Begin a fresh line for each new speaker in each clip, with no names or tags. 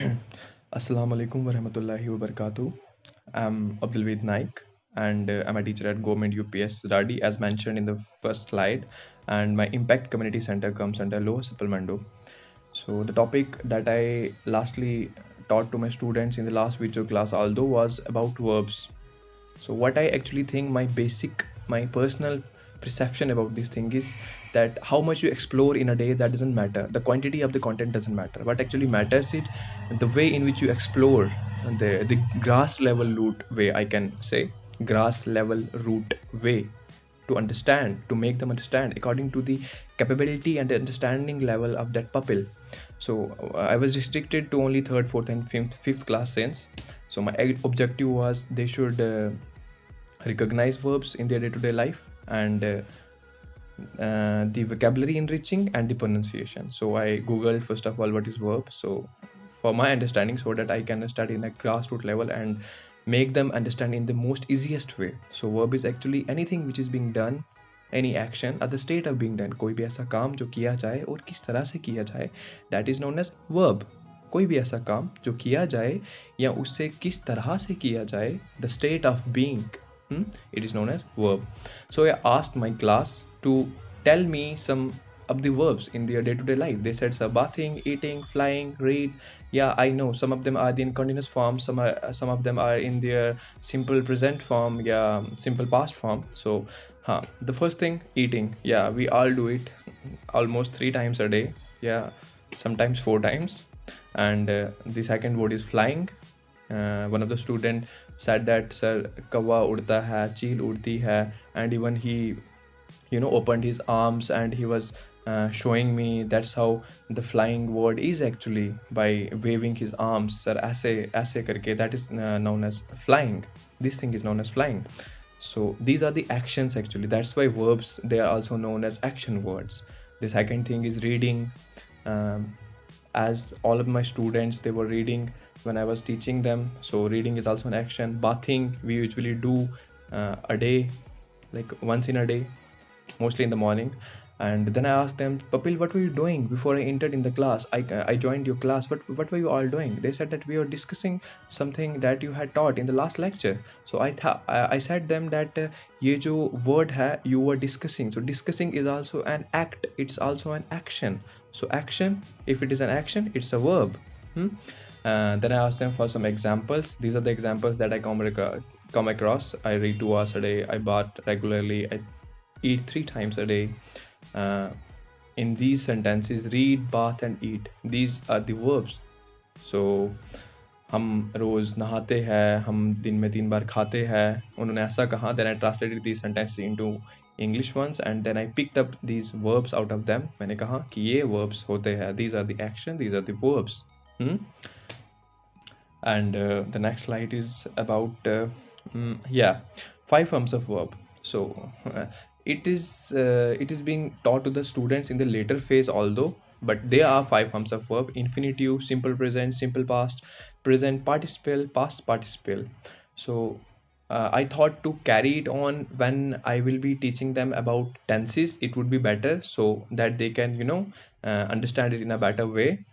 Assalamu alaikum wa rahmatullahi wa barakatuh. I'm Abdul Naik and I'm a teacher at Govt UPS Zaradi as mentioned in the first slide, and my Impact Community Center comes under Lower Supplemento. So the topic that I lastly taught to my students in the last video class although was about verbs. So what I actually think, my personal perception about this thing is that how much you explore in a day, that doesn't matter. The quantity of the content doesn't matter. What actually matters is the way in which you explore, the grass level root way, I can say, grass level root way to understand, to make them understand according to the capability and the understanding level of that pupil. So I was restricted to only third, fourth, and fifth class since. So my objective was they should recognize verbs in their day-to-day life, and the vocabulary enriching and the pronunciation. So I googled first of all what is verb, so for my understanding, so that I can study in a grassroots level and make them understand in the most easiest way. So verb is actually anything which is being done, any action at the state of being done. कोई भी ऐसा काम जो किया जाए और किस तरह से किया जाए, that is known as verb. कोई भी ऐसा काम जो किया जाए या उससे किस तरह से किया जाए, the state of being, it is known as verb. So I asked my class to tell me some of the verbs in their day-to-day life. They said, so bathing, eating, flying, read. Yeah, I know some of them are in continuous form, some of them are in their simple present form, yeah, simple past form. So the first thing, eating. Yeah, we all do it almost 3 times a day, yeah, sometimes 4 times. And the second word is flying. One of the student said that, sir, kawa udta hai, cheel udti hai, and even he opened his arms and he was showing me that's how the flying word is actually by waving his arms, sir, aise karke, that is known as flying. This thing is known as flying. So these are the actions actually, that's why verbs, they are also known as action words. The second thing is reading. As all of my students, they were reading when I was teaching them, so reading is also an action. Bathing, we usually do a day, like once in a day, mostly in the morning. And then I asked them, Papil, what were you doing before I entered in the class? I joined your class. What were you all doing? They said that we were discussing something that you had taught in the last lecture. So I said them that ye jo word hai you were discussing. So discussing is also an act. It's also an action. So action, if it is an action, it's a verb. Then I asked them for some examples. These are the examples that I come across. I read 2 hours a day. I bath regularly. I eat 3 times a day. In these sentences, read, bath and eat, these are the verbs. So हम रोज़ नहाते हैं, हम दिन में 3 बार खाते हैं, उन्होंने ऐसा कहा. Then I translated these sentences into English ones and then I picked up these verbs out of them. मैंने कहा कि ये verbs होते हैं, these are the action, these are the verbs. And the next slide is about 5 forms of verb. So it is being taught to the students in the later phase although, but there are 5 forms of verb: infinitive, simple present, simple past, present participle, past participle. So I thought to carry it on when I will be teaching them about tenses, it would be better so that they can understand it in a better way.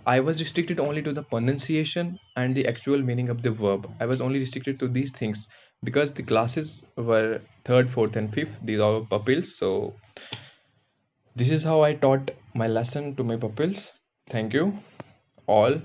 I was restricted only to the pronunciation and the actual meaning of the verb. I was only restricted to these things because the classes were third, fourth, and fifth. These are pupils. So this is how I taught my lesson to my pupils. Thank you all.